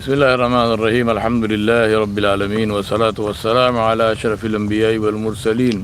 Bismillahirrahmanirrahim. Alhamdulillahi Rabbil Alameen. Wa salatu wa salam ala ashrafil anbiya'i wal mursaleen.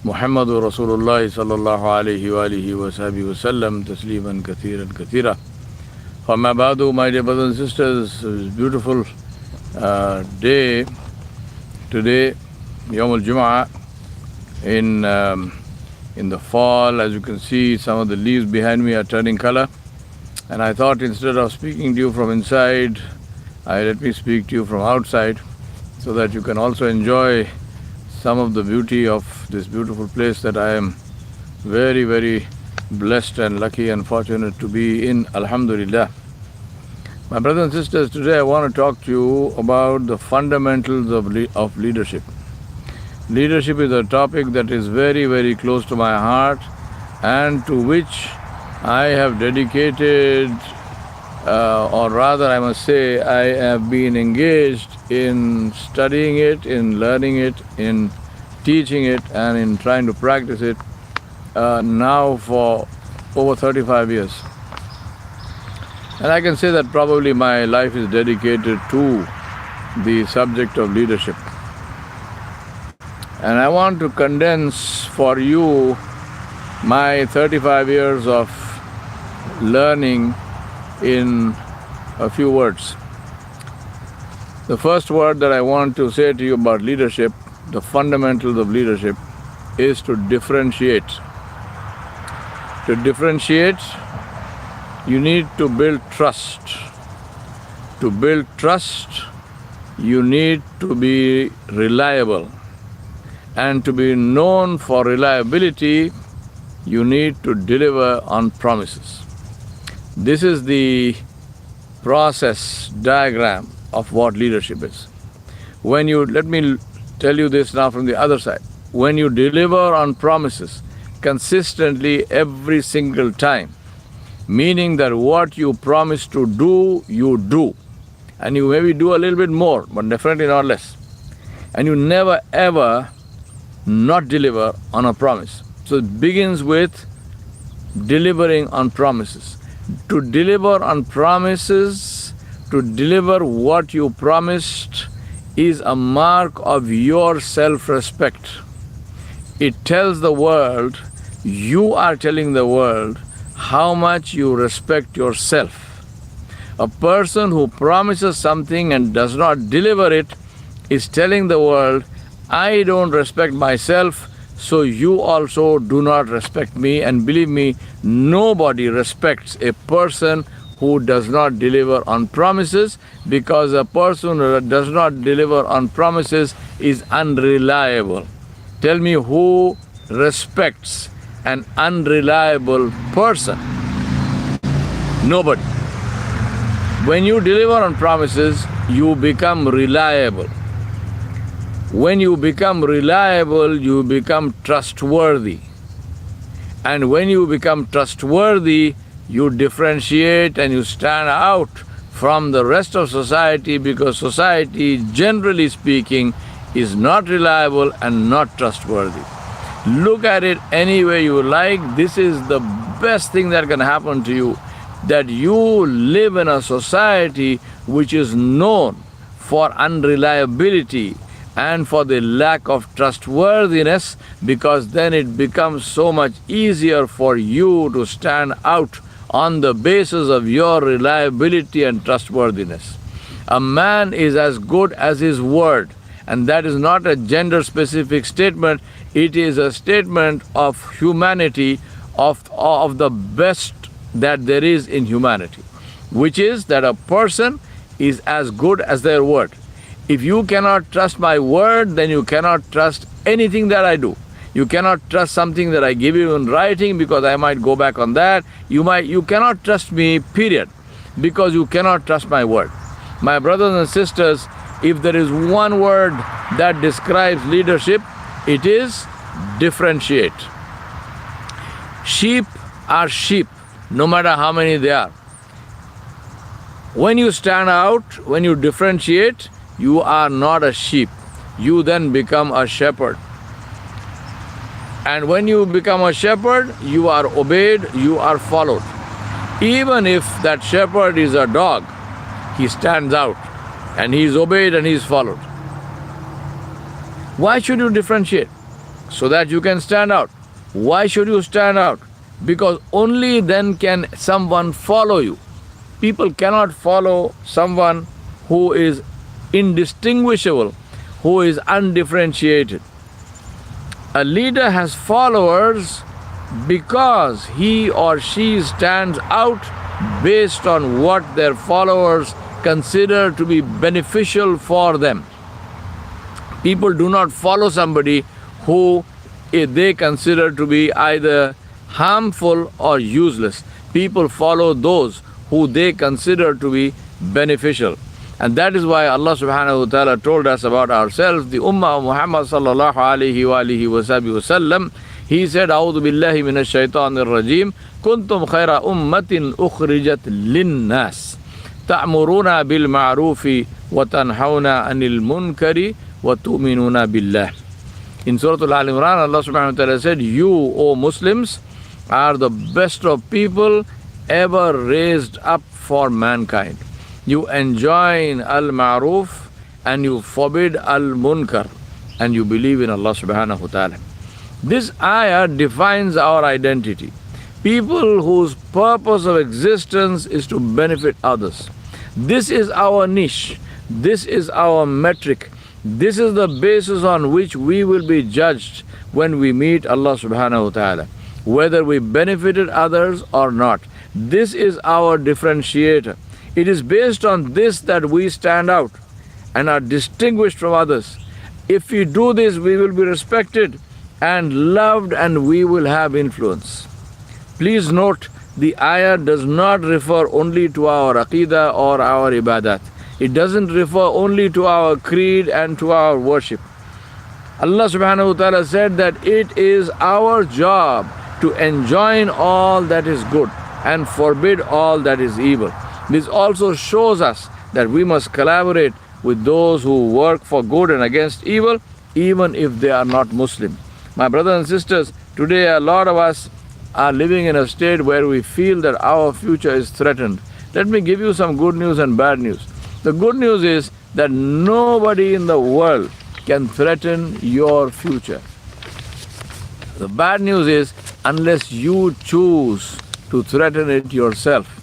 Muhammadur Rasulullah sallallahu alayhi wa alihi wa sahbihi wa sallam. Tasliman kathiran kathira. Amma ba'du, my dear brothers and sisters, it's a beautiful day today, Yawm Juma, in the fall. As you can see, some of the leaves behind me are turning color. And I thought instead of speaking to you from inside, let me speak to you from outside so that you can also enjoy some of the beauty of this beautiful place that I am very, very blessed and lucky and fortunate to be in. Alhamdulillah. My brothers and sisters, today I want to talk to you about the fundamentals of leadership. Leadership is a topic that is very, very close to my heart and to which I have dedicated, or rather I must say, I have been engaged in studying it, in learning it, in teaching it, and in trying to practice it now for over 35 years. And I can say that probably my life is dedicated to the subject of leadership. And I want to condense for you my 35 years of learning in a few words. The first word that I want to say to you about leadership, the fundamentals of leadership, is to differentiate. To differentiate, you need to build trust. To build trust, you need to be reliable. And to be known for reliability, you need to deliver on promises. This is the process diagram of what leadership is. Let me tell you this now from the other side. When you deliver on promises consistently every single time, meaning that what you promise to do, you do. And you maybe do a little bit more, but definitely not less. And you never ever not deliver on a promise. So it begins with delivering on promises. To deliver on promises, to deliver what you promised, is a mark of your self-respect. It tells the world, you are telling the world how much you respect yourself. A person who promises something and does not deliver it is telling the world, I don't respect myself, so you also do not respect me. And believe me, nobody respects a person who does not deliver on promises, because a person who does not deliver on promises is unreliable. Tell me who respects an unreliable person? Nobody. When you deliver on promises, you become reliable. When you become reliable, you become trustworthy. And when you become trustworthy, you differentiate and you stand out from the rest of society, because society, generally speaking, is not reliable and not trustworthy. Look at it any way you like. This is the best thing that can happen to you, that you live in a society which is known for unreliability and for the lack of trustworthiness, because then it becomes so much easier for you to stand out on the basis of your reliability and trustworthiness. A man is as good as his word, and that is not a gender-specific statement. It is a statement of humanity, of the best that there is in humanity, which is that a person is as good as their word. If you cannot trust my word, then you cannot trust anything that I do. You cannot trust something that I give you in writing, because I might go back on that. You cannot trust me, period, because you cannot trust my word. My brothers and sisters, if there is one word that describes leadership, it is differentiate. Sheep are sheep, no matter how many they are. When you stand out, when you differentiate, you are not a sheep. You then become a shepherd. And when you become a shepherd, you are obeyed, you are followed. Even if that shepherd is a dog, he stands out. and he is obeyed and he is followed. Why should you differentiate? So that you can stand out. Why should you stand out? Because only then can someone follow you. People cannot follow someone who is indistinguishable, who is undifferentiated. A leader has followers because he or she stands out based on what their followers consider to be beneficial for them. People do not follow somebody who they consider to be either harmful or useless. People follow those who they consider to be beneficial. And that is why Allah subhanahu wa ta'ala told us about ourselves, the Ummah of Muhammad sallallahu alayhi wa alihi wa sallam. He said, A'udhu billahi minash shaitanir rajim, Kuntum khayra ummatin ukhrijat linnas, ta'muruna bil ma'rufi wa tanhawna anil munkari wa tu'minuna billah. In Surah Al-Imran, Allah subhanahu wa ta'ala said, you, O Muslims, are the best of people ever raised up for mankind. You enjoin al-ma'ruf and you forbid al-munkar, and you believe in Allah subhanahu wa ta'ala. This ayah defines our identity. People whose purpose of existence is to benefit others. This is our niche. This is our metric. This is the basis on which we will be judged when we meet Allah subhanahu wa ta'ala, whether we benefited others or not. This is our differentiator. It is based on this that we stand out and are distinguished from others. If we do this, we will be respected and loved, and we will have influence. Please note, the ayah does not refer only to our aqidah or our ibadat. It doesn't refer only to our creed and to our worship. Allah subhanahu wa ta'ala said that it is our job to enjoin all that is good and forbid all that is evil. This also shows us that we must collaborate with those who work for good and against evil, even if they are not Muslim. My brothers and sisters, today a lot of us are living in a state where we feel that our future is threatened. Let me give you some good news and bad news. The good news is that nobody in the world can threaten your future. The bad news is, unless you choose to threaten it yourself.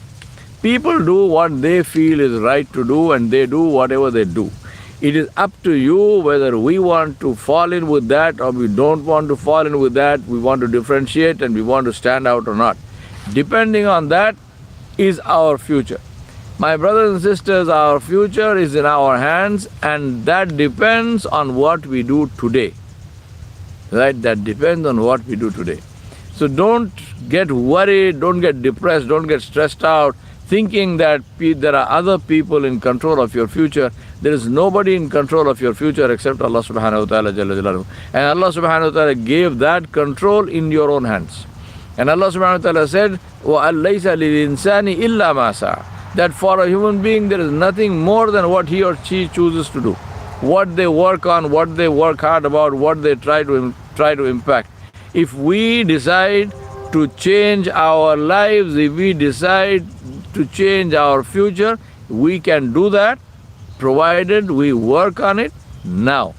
People do what they feel is right to do, and they do whatever they do. It is up to you whether we want to fall in with that or we don't want to fall in with that. We want to differentiate and we want to stand out or not. Depending on that is our future. My brothers and sisters, our future is in our hands, and that depends on what we do today. Right? That depends on what we do today. So don't get worried, don't get depressed, don't get stressed out, thinking that there are other people in control of your future. There is nobody in control of your future except Allah subhanahu wa ta'ala jalla jalaluhu. And Allah subhanahu wa ta'ala gave that control in your own hands. And Allah subhanahu wa ta'ala said, وَأَلَّيْسَ لِلْإِنسَانِ إِلَّا مَا سَعَى, that for a human being there is nothing more than what he or she chooses to do. What they work on, what they work hard about, what they try to impact. If we decide to change our lives, if we decide to change our future, we can do that, provided we work on it now.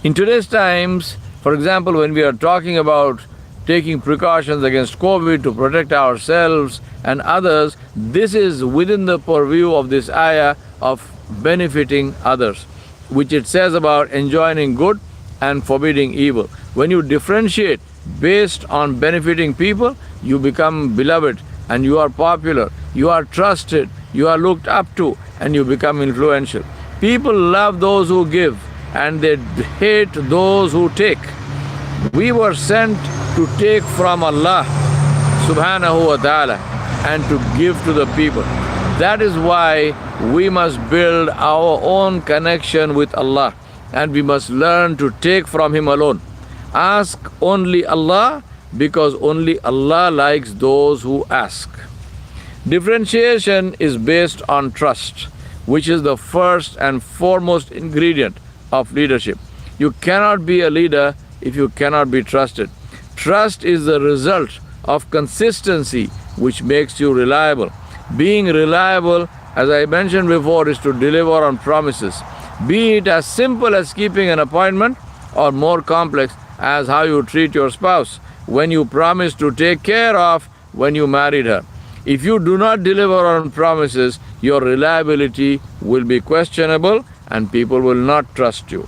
In today's times, for example, when we are talking about taking precautions against COVID to protect ourselves and others, this is within the purview of this ayah of benefiting others, which it says about enjoining good and forbidding evil. When you differentiate based on benefiting people, you become beloved and you are popular, you are trusted, you are looked up to, and you become influential. People love those who give and they hate those who take. We were sent to take from Allah subhanahu wa ta'ala and to give to the people. That is why we must build our own connection with Allah, and we must learn to take from Him alone. Ask only Allah, because only Allah likes those who ask. Differentiation is based on trust, which is the first and foremost ingredient of leadership. You cannot be a leader if you cannot be trusted. Trust is the result of consistency, which makes you reliable. Being reliable as I mentioned before, is to deliver on promises. Be it as simple as keeping an appointment or more complex as how you treat your spouse when you promise to take care of when you married her. If you do not deliver on promises, your reliability will be questionable and people will not trust you.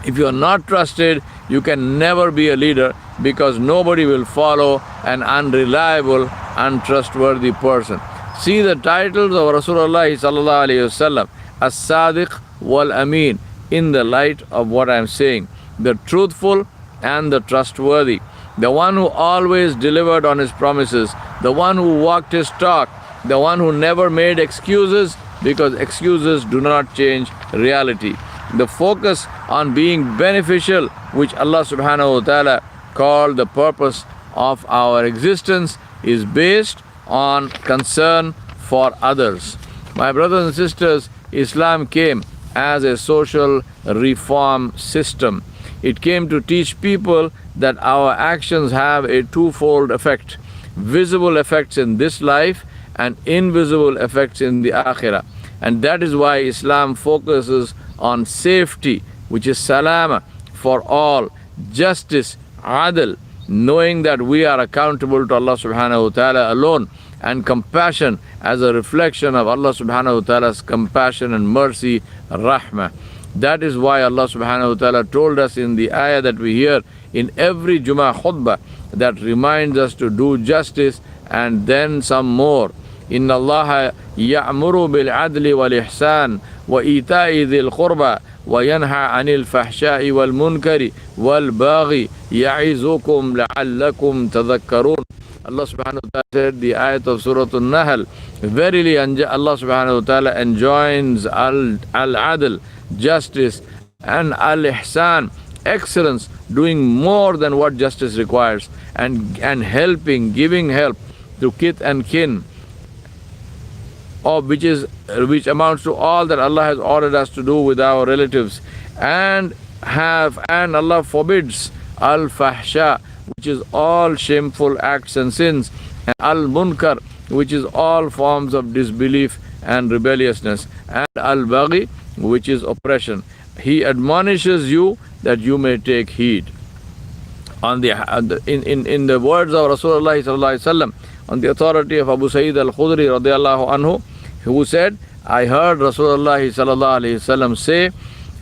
If you are not trusted, you can never be a leader because nobody will follow an unreliable, untrustworthy person. See the titles of Rasulullah sallallahu alaihi wasallam, As-Sadiq wal-Amin, in the light of what I am saying. The truthful and the trustworthy. The one who always delivered on his promises. The one who walked his talk. The one who never made excuses, because excuses do not change reality. The focus on being beneficial, which Allah subhanahu wa ta'ala called the purpose of our existence, is based on concern for others. My brothers and sisters, Islam came as a social reform system. It came to teach people that our actions have a twofold effect: visible effects in this life and invisible effects in the akhirah. And that is why Islam focuses on safety, which is salama for all, justice, adl, knowing that we are accountable to Allah subhanahu wa ta'ala alone, and compassion as a reflection of Allah subhanahu wa ta'ala's compassion and mercy, rahmah. That is why Allah subhanahu wa ta'ala told us in the ayah that we hear in every Juma khutbah, that reminds us to do justice and then some more. Inna Allah ya'muru bil adli wal ihsan wa ita'i dhil qurba wa yanha 'anil fahsha'i wal munkari wal baghi ya'izukum la'allakum tadhakkarun. Allah subhanahu wa ta'ala said, the ayat of Surah An-Nahl, verily Allah subhanahu wa ta'ala enjoins al-adl, justice, and al-ihsan, excellence, doing more than what justice requires, and helping, giving help to kith and kin, which amounts to all that Allah has ordered us to do with our relatives, and Allah forbids al-fahsha, which is all shameful acts and sins, and al-munkar, which is all forms of disbelief and rebelliousness, and al-baghi, which is oppression. He admonishes you that you may take heed. In the words of Rasulullah sallallahu alaihi wasallam, on the authority of Abu Sa'id al-Khudri radiyallahu anhu, who said, I heard Rasulullah sallallahu alaihi wasallam say,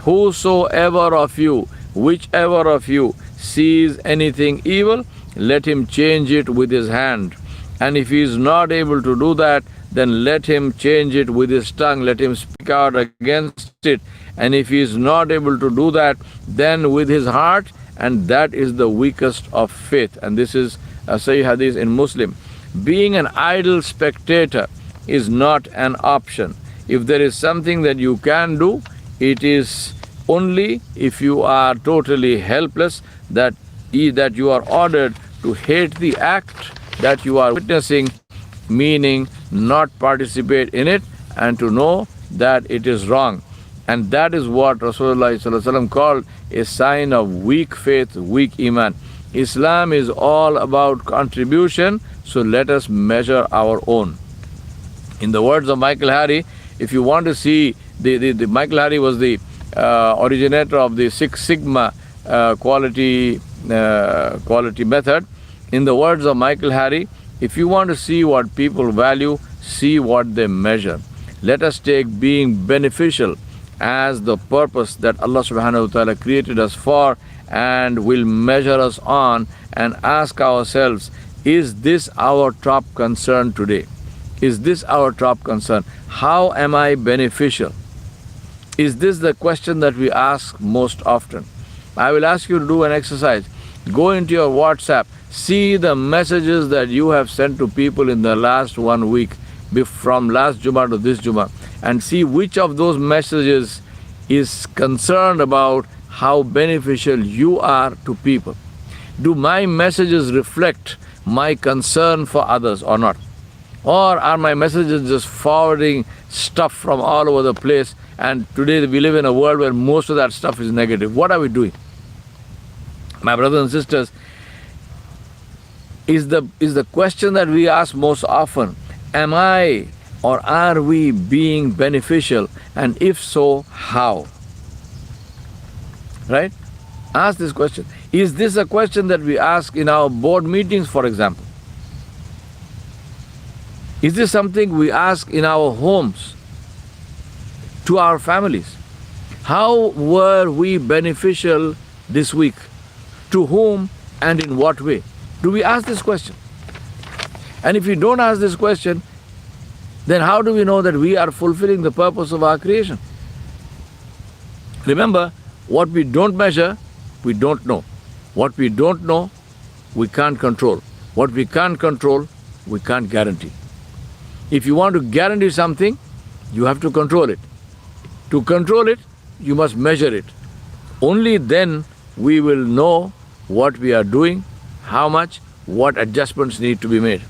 whosoever of you, whichever of you sees anything evil, let him change it with his hand. And if he is not able to do that, then let him change it with his tongue, let him speak out against it. And if he is not able to do that, then with his heart, and that is the weakest of faith. And this is a Sahih Hadith in Muslim. Being an idle spectator is not an option. If there is something that you can do, it is only if you are totally helpless that you are ordered to hate the act that you are witnessing, meaning not participate in it, and to know that it is wrong. And that is what Rasulullah ﷺ called a sign of weak faith, weak iman. Islam is all about contribution, so let us measure our own. In the words of Michael Harry, if you want to see, Michael Harry was the originator of the Six Sigma quality method. In the words of Michael Harry, if you want to see what people value, see what they measure. Let us take being beneficial as the purpose that Allah subhanahu wa ta'ala created us for, and will measure us on, and ask ourselves, is this our top concern today? Is this our top concern? How am I beneficial? Is this the question that we ask most often? I will ask you to do an exercise. Go into your WhatsApp, see the messages that you have sent to people in the last 1 week, from last Juma to this Juma, and see which of those messages is concerned about how beneficial you are to people. Do my messages reflect my concern for others or not? Or are my messages just forwarding stuff from all over the place, and today we live in a world where most of that stuff is negative? What are we doing? My brothers and sisters, is the question that we ask most often, am I or are we being beneficial? And if so, how? Right? Ask this question. Is this a question that we ask in our board meetings, for example? Is this something we ask in our homes, to our families? How were we beneficial this week? To whom and in what way? Do we ask this question? And if we don't ask this question, then how do we know that we are fulfilling the purpose of our creation? Remember, what we don't measure, we don't know. What we don't know, we can't control. What we can't control, we can't guarantee. If you want to guarantee something, you have to control it. To control it, you must measure it. Only then we will know what we are doing, how much, what adjustments need to be made.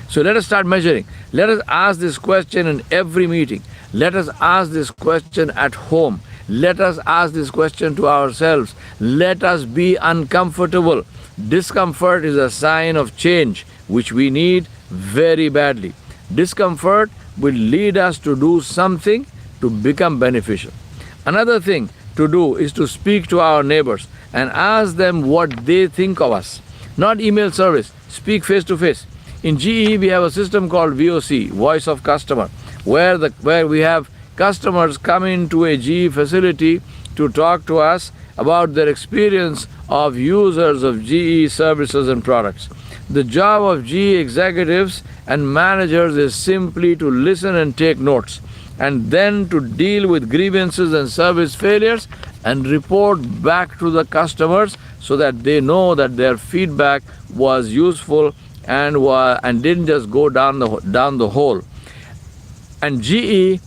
So let us start measuring. Let us ask this question in every meeting. Let us ask this question at home. Let us ask this question to ourselves. Let us be uncomfortable. Discomfort is a sign of change, which we need very badly. Discomfort will lead us to do something to become beneficial. Another thing to do is to speak to our neighbors and ask them what they think of us. Not email service. Speak face to face. In GE, we have a system called VOC, Voice of Customer, where we have customers come into a GE facility to talk to us about their experience of users of GE services and products. The job of GE executives and managers is simply to listen and take notes, and then to deal with grievances and service failures and report back to the customers so that they know that their feedback was useful and didn't just go down the hole. And GE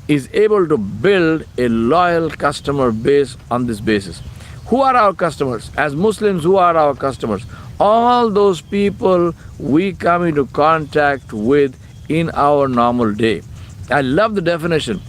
is able to build a loyal customer base on this basis. Who are our customers? As Muslims, who are our customers? All those people we come into contact with in our normal day. I love the definition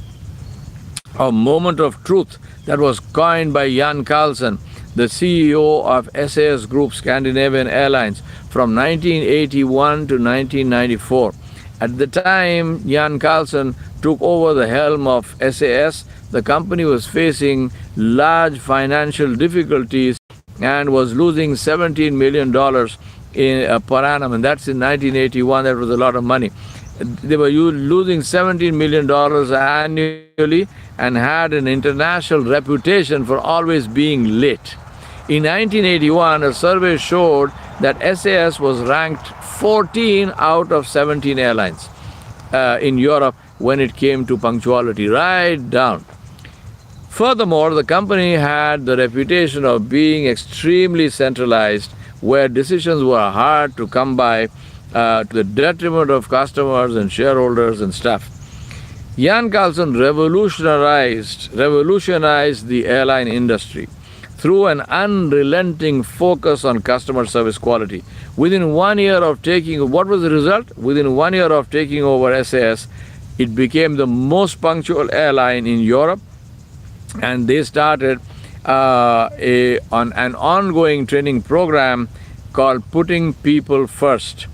of moment of truth that was coined by Jan Carlson, the CEO of SAS Group Scandinavian Airlines from 1981 to 1994. At the time Jan Carlson took over the helm of SAS, the company was facing large financial difficulties and was losing $17 million per annum, and that's in 1981. That was a lot of money. They were losing $17 million annually and had an international reputation for always being late. In 1981, a survey showed that SAS was ranked 14 out of 17 airlines in Europe when it came to punctuality, right down. Furthermore, the company had the reputation of being extremely centralized, where decisions were hard to come by, to the detriment of customers and shareholders and staff. Jan Carlson revolutionized the airline industry through an unrelenting focus on customer service quality. Within 1 year of what was the result? Within 1 year of taking over SAS, it became the most punctual airline in Europe, and they started on an ongoing training program called Putting People First.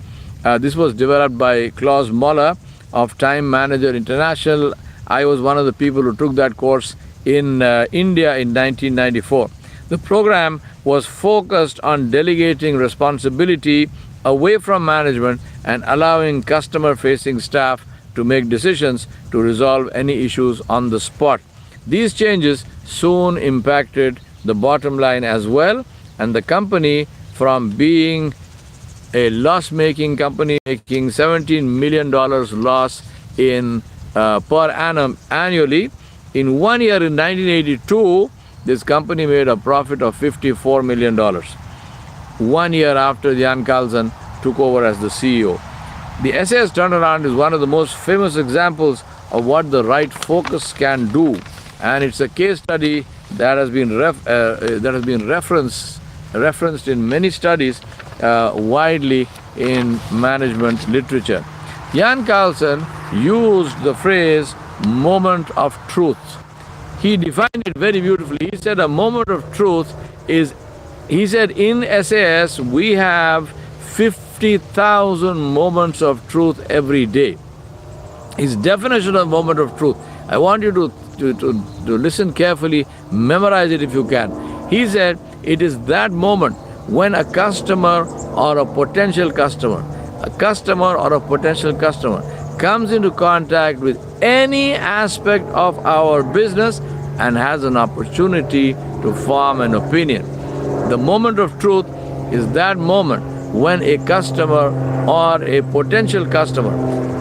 This was developed by Klaus Moller of Time Manager International. I was one of the people who took that course in India in 1994. The program was focused on delegating responsibility away from management and allowing customer-facing staff to make decisions to resolve any issues on the spot. These changes soon impacted the bottom line as well, and the company, from being a loss-making company making $17 million loss per annum annually, in 1 year in 1982, this company made a profit of $54 million. 1 year after Jan Carlson took over as the CEO. The SAS turnaround is one of the most famous examples of what the right focus can do, and it's a case study that has been referenced in many studies widely in management literature. Jan Carlson used the phrase moment of truth. He defined it very beautifully. He said a moment of truth is, he said, in SAS we have 50,000 moments of truth every day. His definition of moment of truth. I want you to listen carefully, memorize it if you can. He said, it is that moment when a customer or a potential customer comes into contact with any aspect of our business and has an opportunity to form an opinion. The moment of truth is that moment when a customer or a potential customer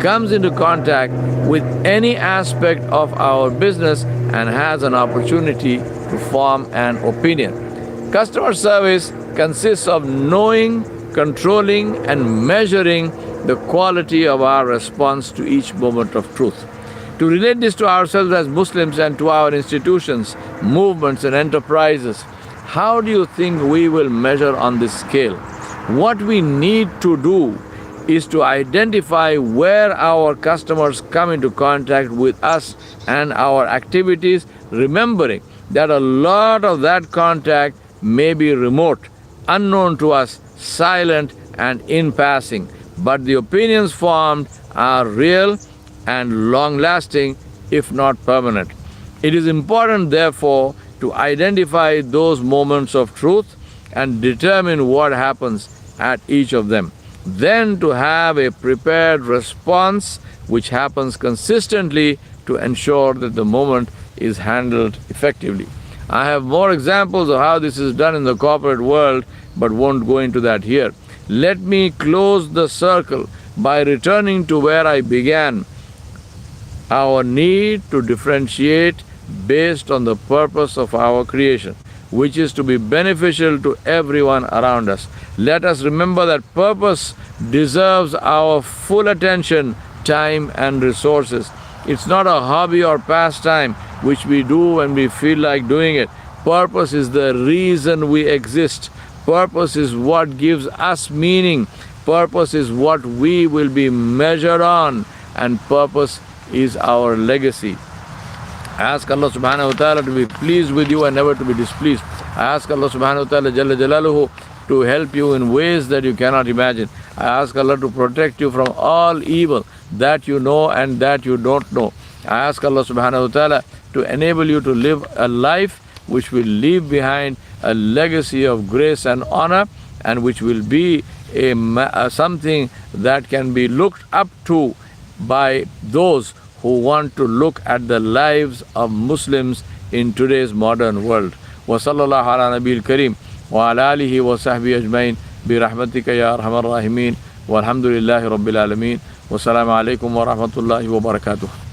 comes into contact with any aspect of our business and has an opportunity to form an opinion. Customer service consists of knowing, controlling, and measuring the quality of our response to each moment of truth. To relate this to ourselves as Muslims and to our institutions, movements, and enterprises, how do you think we will measure on this scale? What we need to do is to identify where our customers come into contact with us and our activities, remembering that a lot of that contact may be remote, unknown to us, silent, and in passing. But the opinions formed are real and long-lasting, if not permanent. It is important, therefore, to identify those moments of truth and determine what happens at each of them. Then to have a prepared response which happens consistently to ensure that the moment is handled effectively. I have more examples of how this is done in the corporate world, but won't go into that here. Let me close the circle by returning to where I began. Our need to differentiate based on the purpose of our creation, which is to be beneficial to everyone around us. Let us remember that purpose deserves our full attention, time, and resources. It's not a hobby or pastime which we do when we feel like doing it. Purpose is the reason we exist. Purpose is what gives us meaning. Purpose is what we will be measured on, and purpose is our legacy. I ask Allah subhanahu wa ta'ala to be pleased with you and never to be displeased. I ask Allah subhanahu wa ta'ala Jalla Jalaluhu to help you in ways that you cannot imagine. I ask Allah to protect you from all evil that you know and that you don't know. I ask Allah subhanahu wa ta'ala to enable you to live a life which will leave behind a legacy of grace and honor, and which will be something that can be looked up to by those who want to look at the lives of Muslims in today's modern world. Wa sallallahu ala nabiyil kareem wa ala alihi wa sahbihi ajmain bi rahmatika ya arhamar rahimin walhamdulillahi rabbil alamin. Wassalamu alaikum wa rahmatullahi wa barakatuh.